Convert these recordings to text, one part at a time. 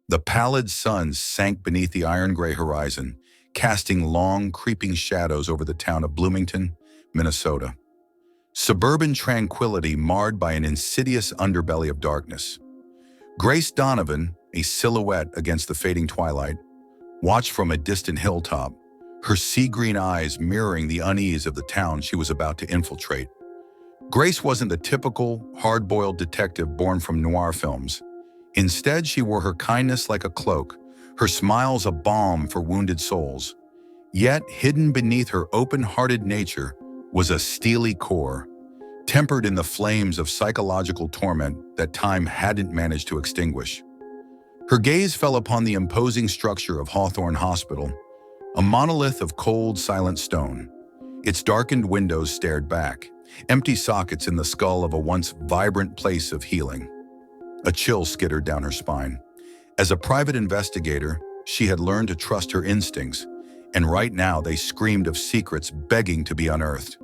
The pallid sun sank beneath the iron-gray horizon, casting long, creeping shadows over the town of Bloomington, Minnesota. Suburban tranquility marred by an insidious underbelly of darkness. Grace Donovan, a silhouette against the fading twilight, watched from a distant hilltop, her sea-green eyes mirroring the unease of the town she was about to infiltrate. Grace wasn't the typical, hard-boiled detective born from noir films. Instead, she wore her kindness like a cloak, her smiles a balm for wounded souls. Yet, hidden beneath her open-hearted nature was a steely core, tempered in the flames of psychological torment that time hadn't managed to extinguish. Her gaze fell upon the imposing structure of Hawthorne Hospital, a monolith of cold, silent stone. Its darkened windows stared back, empty sockets in the skull of a once vibrant place of healing. A chill skittered down her spine. As a private investigator, she had learned to trust her instincts, and right now they screamed of secrets begging to be unearthed.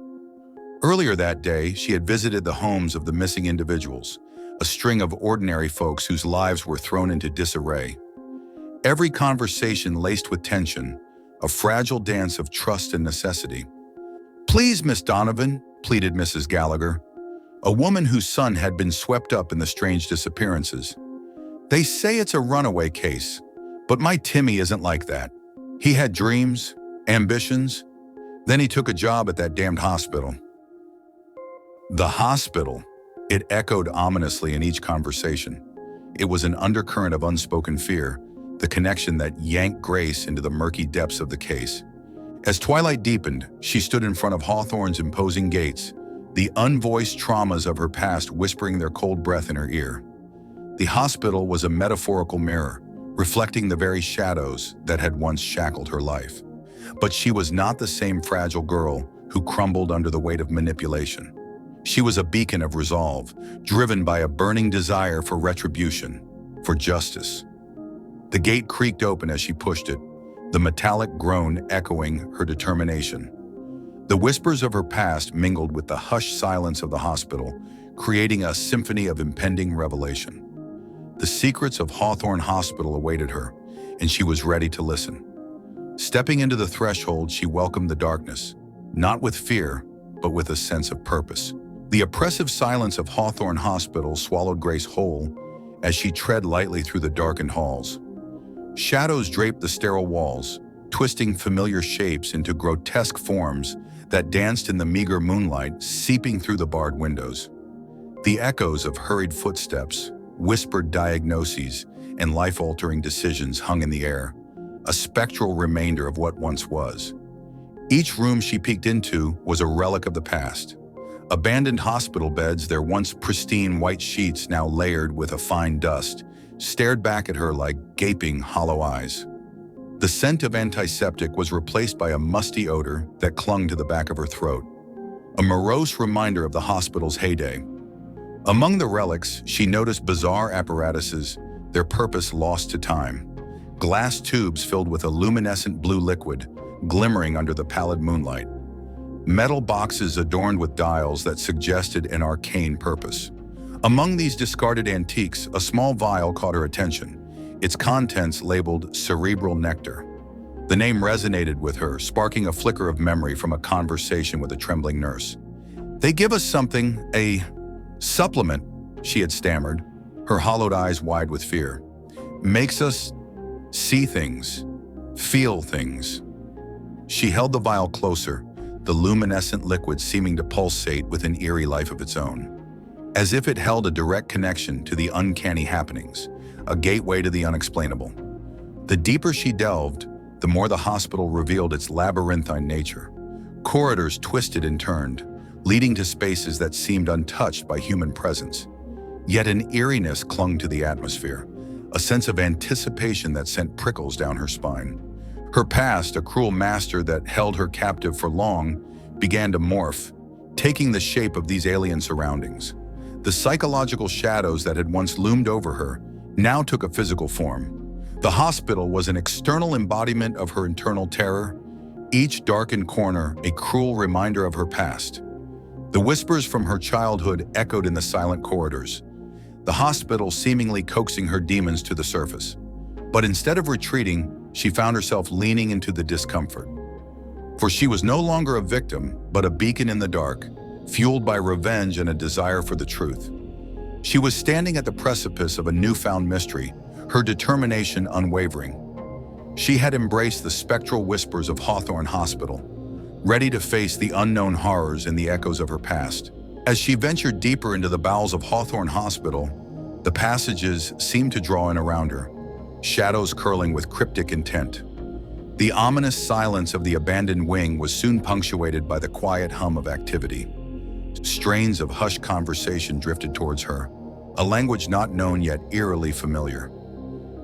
Earlier that day, she had visited the homes of the missing individuals, a string of ordinary folks whose lives were thrown into disarray. Every conversation laced with tension, a fragile dance of trust and necessity. "Please, Miss Donovan," pleaded Mrs. Gallagher, a woman whose son had been swept up in the strange disappearances. "They say it's a runaway case, but my Timmy isn't like that. He had dreams, ambitions, then he took a job at that damned hospital." The hospital, it echoed ominously in each conversation. It was an undercurrent of unspoken fear, the connection that yanked Grace into the murky depths of the case. As twilight deepened, she stood in front of Hawthorne's imposing gates, the unvoiced traumas of her past whispering their cold breath in her ear. The hospital was a metaphorical mirror, reflecting the very shadows that had once shackled her life. But she was not the same fragile girl who crumbled under the weight of manipulation. She was a beacon of resolve, driven by a burning desire for retribution, for justice. The gate creaked open as she pushed it, the metallic groan echoing her determination. The whispers of her past mingled with the hushed silence of the hospital, creating a symphony of impending revelation. The secrets of Hawthorne Hospital awaited her, and she was ready to listen. Stepping into the threshold, she welcomed the darkness, not with fear, but with a sense of purpose. The oppressive silence of Hawthorne Hospital swallowed Grace whole as she tread lightly through the darkened halls. Shadows draped the sterile walls, twisting familiar shapes into grotesque forms that danced in the meager moonlight seeping through the barred windows. The echoes of hurried footsteps, whispered diagnoses, and life-altering decisions hung in the air, a spectral remainder of what once was. Each room she peeked into was a relic of the past. Abandoned hospital beds, their once pristine white sheets now layered with a fine dust, stared back at her like gaping, hollow eyes. The scent of antiseptic was replaced by a musty odor that clung to the back of her throat, a morose reminder of the hospital's heyday. Among the relics, she noticed bizarre apparatuses, their purpose lost to time. Glass tubes filled with a luminescent blue liquid, glimmering under the pallid moonlight. Metal boxes adorned with dials that suggested an arcane purpose. Among these discarded antiques, a small vial caught her attention, its contents labeled Cerebral Nectar. The name resonated with her, sparking a flicker of memory from a conversation with a trembling nurse. "They give us something, a supplement," she had stammered, her hollowed eyes wide with fear. "Makes us see things, feel things." She held the vial closer, the luminescent liquid seeming to pulsate with an eerie life of its own, as if it held a direct connection to the uncanny happenings, a gateway to the unexplainable. The deeper she delved, the more the hospital revealed its labyrinthine nature. Corridors twisted and turned, leading to spaces that seemed untouched by human presence. Yet an eeriness clung to the atmosphere, a sense of anticipation that sent prickles down her spine. Her past, a cruel master that held her captive for long, began to morph, taking the shape of these alien surroundings. The psychological shadows that had once loomed over her now took a physical form. The hospital was an external embodiment of her internal terror, each darkened corner a cruel reminder of her past. The whispers from her childhood echoed in the silent corridors, the hospital seemingly coaxing her demons to the surface. But instead of retreating, she found herself leaning into the discomfort. For she was no longer a victim, but a beacon in the dark, fueled by revenge and a desire for the truth. She was standing at the precipice of a newfound mystery, her determination unwavering. She had embraced the spectral whispers of Hawthorne Hospital, ready to face the unknown horrors and the echoes of her past. As she ventured deeper into the bowels of Hawthorne Hospital, the passages seemed to draw in around her, shadows curling with cryptic intent. The ominous silence of the abandoned wing was soon punctuated by the quiet hum of activity. Strains of hushed conversation drifted towards her, a language not known yet eerily familiar.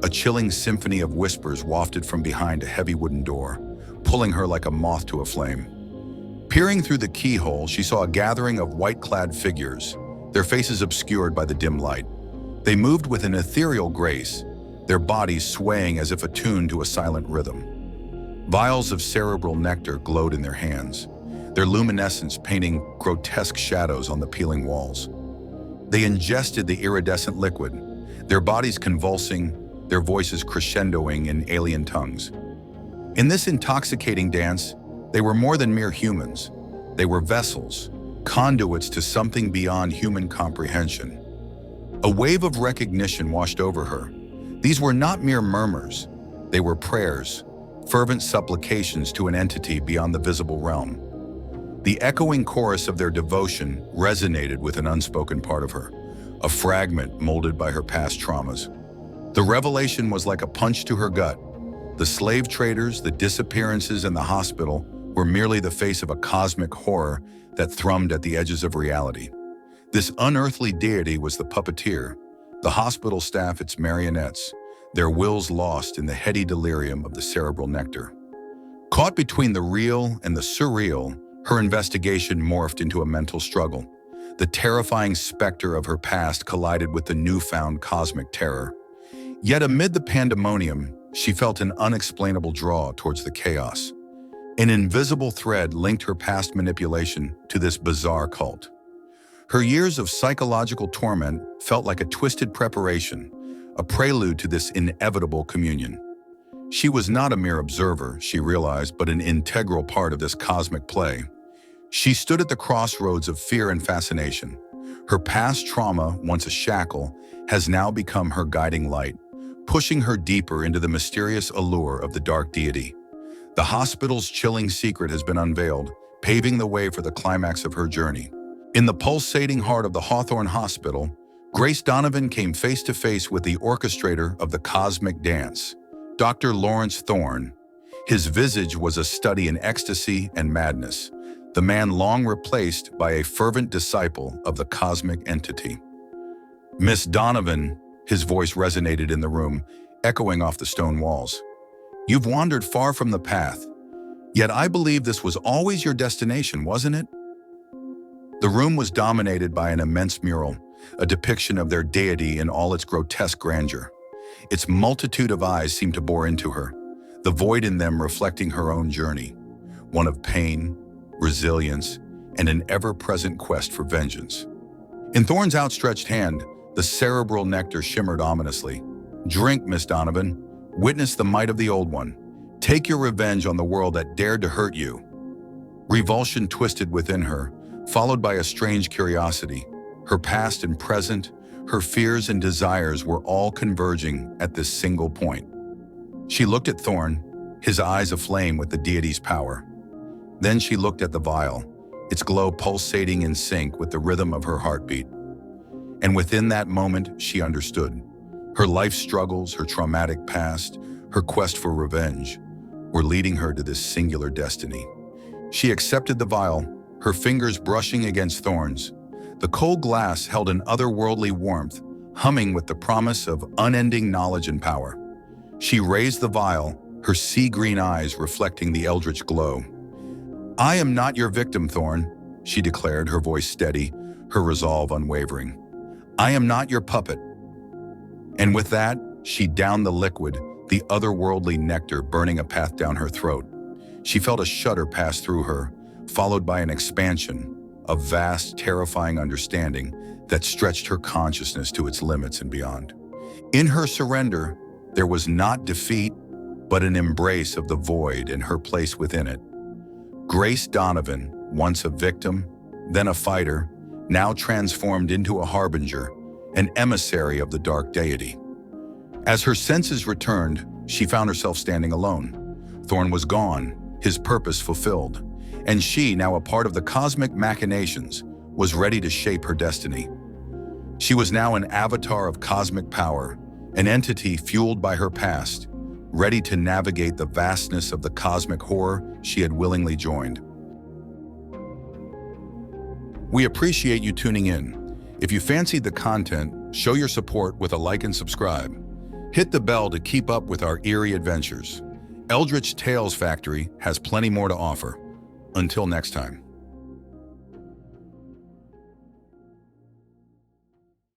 A chilling symphony of whispers wafted from behind a heavy wooden door, pulling her like a moth to a flame. Peering through the keyhole, she saw a gathering of white-clad figures, their faces obscured by the dim light. They moved with an ethereal grace, their bodies swaying as if attuned to a silent rhythm. Vials of cerebral nectar glowed in their hands, their luminescence painting grotesque shadows on the peeling walls. They ingested the iridescent liquid, their bodies convulsing, their voices crescendoing in alien tongues. In this intoxicating dance, they were more than mere humans. They were vessels, conduits to something beyond human comprehension. A wave of recognition washed over her. These were not mere murmurs. They were prayers, fervent supplications to an entity beyond the visible realm. The echoing chorus of their devotion resonated with an unspoken part of her, a fragment molded by her past traumas. The revelation was like a punch to her gut. The slave traders, the disappearances, and the hospital were merely the face of a cosmic horror that thrummed at the edges of reality. This unearthly deity was the puppeteer, the hospital staff its marionettes, their wills lost in the heady delirium of the cerebral nectar. Caught between the real and the surreal, her investigation morphed into a mental struggle. The terrifying specter of her past collided with the newfound cosmic terror. Yet amid the pandemonium, she felt an unexplainable draw towards the chaos. An invisible thread linked her past manipulation to this bizarre cult. Her years of psychological torment felt like a twisted preparation, a prelude to this inevitable communion. She was not a mere observer, she realized, but an integral part of this cosmic play. She stood at the crossroads of fear and fascination. Her past trauma, once a shackle, has now become her guiding light, pushing her deeper into the mysterious allure of the dark deity. The hospital's chilling secret has been unveiled, paving the way for the climax of her journey. In the pulsating heart of the Hawthorne Hospital, Grace Donovan came face to face with the orchestrator of the cosmic dance, Dr. Lawrence Thorne. His visage was a study in ecstasy and madness, the man long replaced by a fervent disciple of the cosmic entity. "Miss Donovan," his voice resonated in the room, echoing off the stone walls. "You've wandered far from the path, yet I believe this was always your destination, wasn't it?" The room was dominated by an immense mural, a depiction of their deity in all its grotesque grandeur. Its multitude of eyes seemed to bore into her, the void in them reflecting her own journey, one of pain, resilience, and an ever-present quest for vengeance. In Thorne's outstretched hand, the cerebral nectar shimmered ominously. "Drink, Miss Donovan. Witness the might of the Old One. Take your revenge on the world that dared to hurt you." Revulsion twisted within her, followed by a strange curiosity. Her past and present, her fears and desires were all converging at this single point. She looked at Thorne, his eyes aflame with the deity's power. Then she looked at the vial, its glow pulsating in sync with the rhythm of her heartbeat. And within that moment, she understood. Her life struggles, her traumatic past, her quest for revenge were leading her to this singular destiny. She accepted the vial, her fingers brushing against Thorne's. The cold glass held an otherworldly warmth, humming with the promise of unending knowledge and power. She raised the vial, her sea-green eyes reflecting the eldritch glow. "I am not your victim, Thorne," she declared, her voice steady, her resolve unwavering. "I am not your puppet." And with that, she downed the liquid, the otherworldly nectar burning a path down her throat. She felt a shudder pass through her, followed by an expansion, a vast, terrifying understanding that stretched her consciousness to its limits and beyond. In her surrender, There was not defeat, but an embrace of the void and her place within it. Grace Donovan, once a victim, then a fighter, now transformed into a harbinger, an emissary of the dark deity. As her senses returned, she found herself standing alone. Thorn was gone, his purpose fulfilled, and she, now a part of the cosmic machinations, was ready to shape her destiny. She was now an avatar of cosmic power, an entity fueled by her past, ready to navigate the vastness of the cosmic horror she had willingly joined. We appreciate you tuning in. If you fancied the content, show your support with a like and subscribe. Hit the bell to keep up with our eerie adventures. Eldritch Tales Factory has plenty more to offer. Until next time.